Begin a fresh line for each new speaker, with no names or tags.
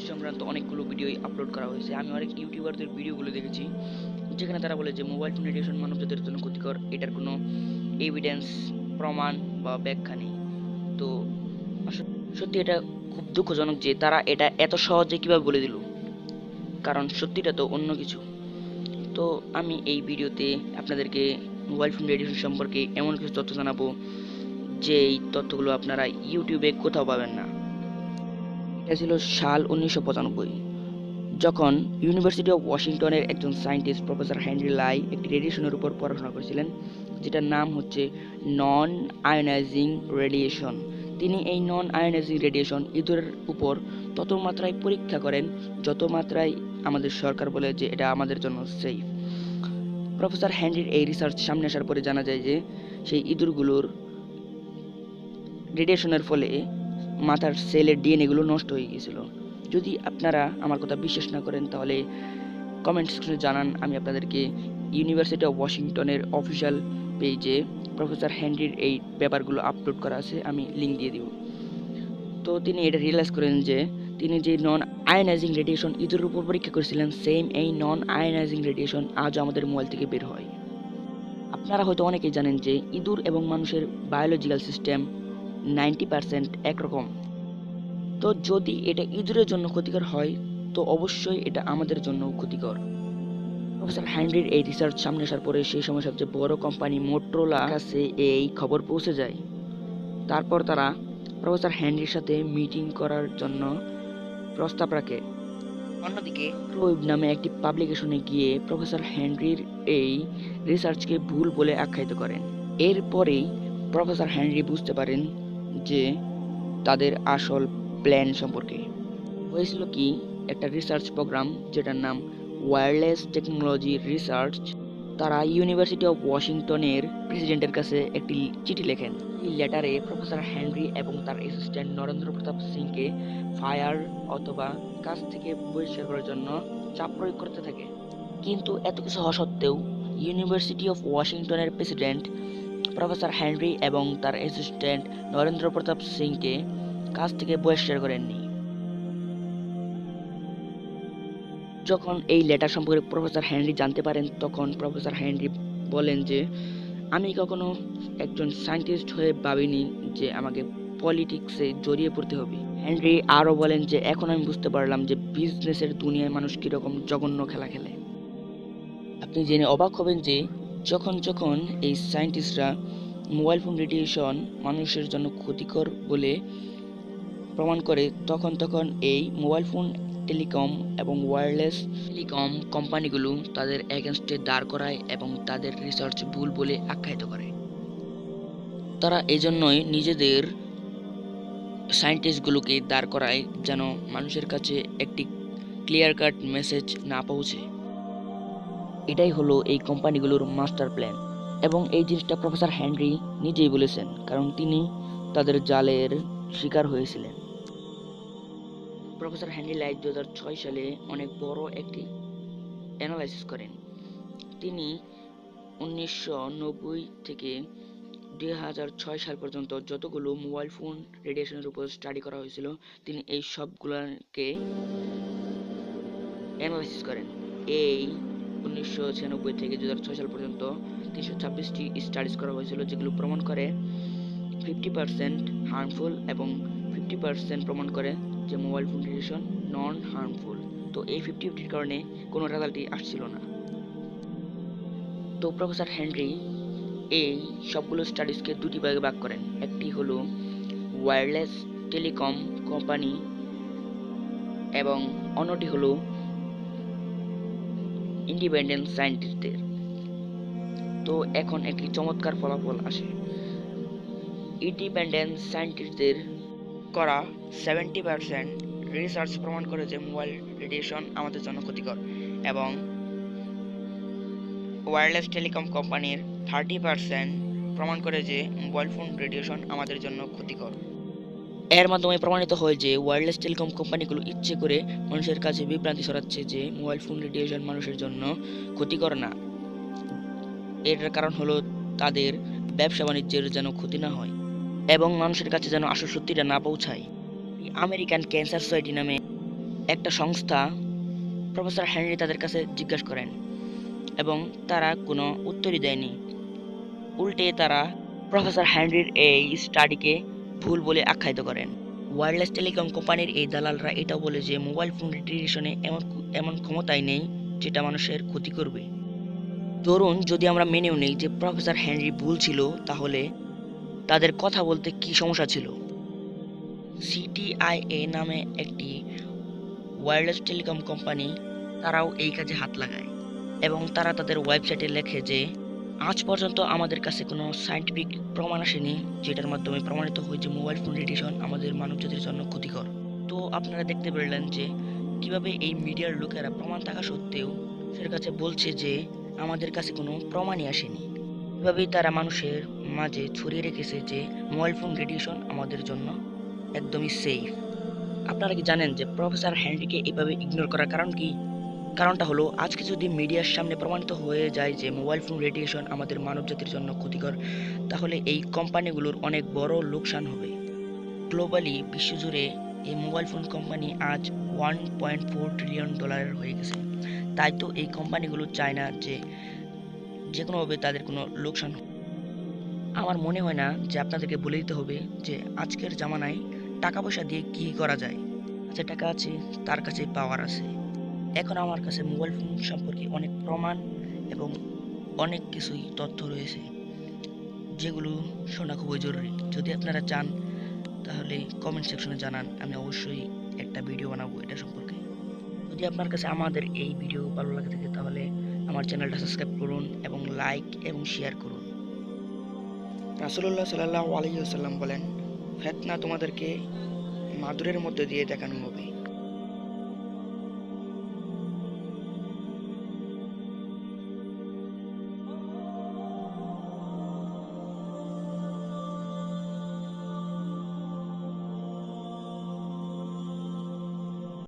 প্রযুক্তি সংক্রান্ত অনেকগুলো ভিডিওই আপলোড করা হয়েছে। আমি অনেক ইউটিউবারদের ভিডিওগুলো দেখেছি যেখানে তারা বলে যে মোবাইল ফোন রেডিয়েশন মানবজাতির জন্য ক্ষতিকর, এটার কোনো এভিডেন্স, প্রমাণ বা ব্যাখ্যা নেই। তো সত্যি এটা খুব দুঃখজনক যে তারা এটা এত সহজে কিভাবে বলে দিল, কারণ সত্যিটা তো অন্য কিছু। তো আমি এই ভিডিওতে আপনাদেরকে মোবাইল ফোন রেডিয়েশন সম্পর্কে এমন কিছু তথ্য জানাবো যে এই তথ্যগুলো আপনারা ইউটিউবে কোথাও পাবেন না। এটা ছিল সাল 1995, যখন ইউনিভার্সিটি অফ ওয়াশিংটনের একজন সায়েন্টিস্ট প্রফেসর হেনরি লাই একটি রেডিয়েশনের উপর পড়াশোনা করেছিলেন, যেটার নাম হচ্ছে নন আয়োনাইজিং রেডিয়েশন। তিনি এই নন আয়োনাইজিং রেডিয়েশন ইঁদুরের উপর তত মাত্রায় পরীক্ষা করেন যত মাত্রায় আমাদের সরকার বলে যে এটা আমাদের জন্য সেফ। প্রফেসর হেনরির এই রিসার্চ সামনে আসার পরে জানা যায় যে সেই ইঁদুরগুলোর রেডিয়েশনের ফলে মাথার সেলের ডিএনএগুলো নষ্ট হয়ে গিয়েছিল। যদি আপনারা আমার কথা বিশ্বাস না করেন তাহলে কমেন্ট সেকশনে জানান, আমি আপনাদেরকে ইউনিভার্সিটি অফ ওয়াশিংটনের অফিসিয়াল পেজে প্রফেসর হেনরির এই ব্যাপারগুলো আপলোড করা আছে, আমি লিঙ্ক দিয়ে দিব। তো তিনি এটা রিয়েলাইজ করেন যে তিনি যে নন আয়োনাইজিং রেডিয়েশন ইঁদুরের উপর পরীক্ষা করেছিলেন, সেম এই নন আয়োনাইজিং রেডিয়েশন আজও আমাদের মোবাইল থেকে বের হয়। আপনারা হয়তো অনেকেই জানেন যে ইঁদুর এবং মানুষের বায়োলজিক্যাল সিস্টেম 90% একরকম। তো যদি এটা ইঁদুরের জন্য ক্ষতিকর হয় তো অবশ্যই এটা আমাদের জন্য ক্ষতিকর। প্রফেসর হেনরির এই রিসার্চ সামনে আসার পরে সেই সময় সবচেয়ে বড় কোম্পানি মোটরোলা কাছে এই খবর পৌঁছে যায়। তারপর তারা প্রফেসর হেনরির সাথে মিটিং করার জন্য প্রস্তাব রাখে। অন্যদিকে ওয়েব নামে একটি পাবলিকেশনে গিয়ে প্রফেসর হেনরির এই রিসার্চকে ভুল বলে আখ্যায়িত করেন। এরপরেই প্রফেসর হেনরি বুঝতে পারেন যে তাদের আসল প্ল্যান সম্পর্কে। হয়েছিল কি, একটা রিসার্চ প্রোগ্রাম যেটার নাম ওয়্যারলেস টেকনোলজি রিসার্চ, তারা ইউনিভার্সিটি অফ ওয়াশিংটনের প্রেসিডেন্টের কাছে একটি চিঠি লেখেন। এই লেটারে প্রফেসর হেনরি এবং তার অ্যাসিস্ট্যান্ট নরেন্দ্র প্রতাপ সিংকে ফায়ার অথবা কাজ থেকে বহিষ্কার করার জন্য চাপ প্রয়োগ করতে থাকে। কিন্তু এত কিছু হওয়া সত্ত্বেও ইউনিভার্সিটি অফ ওয়াশিংটনের প্রেসিডেন্ট প্রফেসর হেনরি এবং তার অ্যাসিস্ট্যান্ট নরেন্দ্র প্রতাপ সিংকে কাজ থেকে বহিষ্কার করেননি। যখন এই লেটার সম্পর্কে প্রফেসর হেনরি জানতে পারেন তখন প্রফেসর হেনরি বলেন যে আমি কখনো একজন সায়েন্টিস্ট হয়ে ভাবিনি যে আমাকে পলিটিক্সে জড়িয়ে পড়তে হবে। হেনরি আরও বলেন যে এখন আমি বুঝতে পারলাম যে বিজনেসের দুনিয়ায় মানুষ কীরকম জঘন্য খেলা খেলে। আপনি জেনে অবাক হবেন যে যখন যখন এই সায়েন্টিস্টরা মোবাইল ফোন রেডিয়েশন মানুষের জন্য ক্ষতিকর বলে প্রমাণ করে তখন তখন এই মোবাইল ফোন, টেলিকম এবং ওয়্যারলেস টেলিকম কোম্পানিগুলো তাদের এগেনস্টে দাঁড় করায় এবং তাদের রিসার্চ ভুল বলে আখ্যায়িত করে। তারা এজন্যই নিজেদের সায়েন্টিস্টগুলোকে দাঁড় করায় যেন মানুষের কাছে একটি ক্লিয়ার কাট মেসেজ না পৌঁছে। এটাই হলো এই কোম্পানিগুলোর মাস্টার প্ল্যান, এবং এই জিনিসটা প্রফেসর হেনরি নিজেই বলেছেন, কারণ তিনি তাদের জালের শিকার হয়েছিলেন। প্রফেসর হেনরি লাই 2006 সালে অনেক বড় একটি অ্যানালাইসিস করেন। তিনি 1990 থেকে 2006 সাল পর্যন্ত যতগুলো মোবাইল ফোন রেডিয়েশনের উপর স্টাডি করা হয়েছিল তিনি এই সবগুলোকে অ্যানালাইসিস করেন। এই 1996 থেকে 2006 সাল পর্যন্ত 326টি স্টাডিজ করা হয়েছিল, যেগুলো প্রমাণ করে 50% হার্মফুল এবং 50% প্রমাণ করে যে মোবাইল ফোন রেডিয়েশন নন হার্মফুল। তো এই 50-50 কারণে কোনো রেজাল্টই আসছিল না। তো প্রফেসর হেনরি এই সবগুলো স্টাডিজকে দুটি ভাগে ভাগ করেন। একটি হলো ওয়্যারলেস টেলিকম কোম্পানি এবং অন্যটি হলো ইন্ডিপেন্ডেন্ট সায়েন্টিস্টদের। তো এখন একটি চমৎকার ফলাফল আসে। ইন্ডিপেন্ডেন্ট সায়েন্টিস্টদের করা 70% রিসার্চ প্রমাণ করে যে মোবাইল রেডিয়েশন আমাদের জন্য ক্ষতিকর, এবং ওয়্যারলেস টেলিকম কোম্পানির 30% প্রমাণ করে যে মোবাইল ফোন রেডিয়েশন আমাদের জন্য ক্ষতিকর। এর মাধ্যমে প্রমাণিত হয় যে ওয়্যারলেস টেলিকম কোম্পানিগুলো ইচ্ছে করে মানুষের কাছে বিভ্রান্তি ছড়াচ্ছে যে মোবাইল ফোন রেডিয়েশন মানুষের জন্য ক্ষতিকর না। এটার কারণ হলো তাদের ব্যবসা বাণিজ্যের যেন ক্ষতি না হয় এবং মানুষের কাছে যেন আসল সত্যিটা না পৌঁছায়। আমেরিকান ক্যান্সার সোসাইটি নামে একটা সংস্থা প্রফেসর হেনরি তাদের কাছে জিজ্ঞাসা করেন এবং তারা কোনো উত্তরই দেয়নি। উল্টে তারা প্রফেসর হেনরির এই স্টাডিকে ভুল বলে আখ্যায়িত করেন। ওয়্যারলেস টেলিকম কোম্পানির এই দালালরা এটাও বলে যে মোবাইল ফোন রেডিয়েশনে এমন ক্ষমতাই নেই যেটা মানুষের ক্ষতি করবে। ধরুন যদি আমরা মেনেও নেই যে প্রফেসর হেনরি ভুল ছিল, তাহলে তাদের কথা বলতে কি সমস্যা ছিল? সিটিআইএ নামে একটি ওয়্যারলেস টেলিকম কোম্পানি, তারাও এই কাজে হাত লাগায় এবং তারা তাদের ওয়েবসাইটে লেখে যে আজ পর্যন্ত আমাদের কাছে কোনো সায়েন্টিফিক প্রমাণ আসেনি যেটার মাধ্যমে প্রমাণিত হয় যে মোবাইল ফোন রেডিয়েশন আমাদের মানবজাতির জন্য ক্ষতিকর। তো আপনারা দেখতে পেলেন যে কিভাবে এই মিডিয়ার লোকেরা প্রমাণ থাকা সত্ত্বেও সে কাছে বলছে যে আমাদের কাছে কোনো প্রমাণই আসেনি। এভাবেই তারা মানুষের মাঝে ছড়িয়ে রেখেছে যে মোবাইল ফোন রেডিয়েশন আমাদের জন্য একদমই সেফ। আপনারা কি জানেন যে প্রফেসর হেনরিকে এভাবে ইগনোর করার কারণ কি? কারণটা হলো আজকে যদি মিডিয়ার সামনে প্রমাণিত হয়ে যায় যে মোবাইল ফোন রেডিয়েশন আমাদের মানবজাতির জন্য ক্ষতিকর, তাহলে এই কোম্পানিগুলোর অনেক বড় লোকসান হবে। গ্লোবালি বিশ্বজুড়ে এই মোবাইল ফোন কোম্পানি আজ $1.4 ট্রিলিয়ন হয়ে গেছে। তাই তো এই কোম্পানিগুলো চায় না যে কোনোভাবে তাদের কোনো লোকসান হোক। আমার মনে হয় না যে আপনাদেরকে বলে দিতে হবে যে আজকের জামানায় টাকা পয়সা দিয়ে কি করা যায়। যে টাকা আছে তার কাছে পাওয়ার আছে। এখন আমার কাছে মোবাইল ফোন সম্পর্কে অনেক প্রমাণ এবং অনেক কিছুই তথ্য রয়েছে যেগুলো শোনা খুবই জরুরি। যদি আপনারা চান তাহলে কমেন্ট সেকশনে জানান, আমি অবশ্যই একটা ভিডিও বানাবো এটা সম্পর্কে। যদি আপনার কাছে আমাদের এই ভিডিও ভালো লাগে থাকে তাহলে আমার চ্যানেলটা সাবস্ক্রাইব করুন এবং লাইক এবং শেয়ার করুন। রাসূলুল্লাহ সাল্লাল্লাহু আলাইহি ওয়াসাল্লাম বলেন, ফিতনা তোমাদেরকে মাদুরের মধ্যে দিয়ে দেখানো হবে।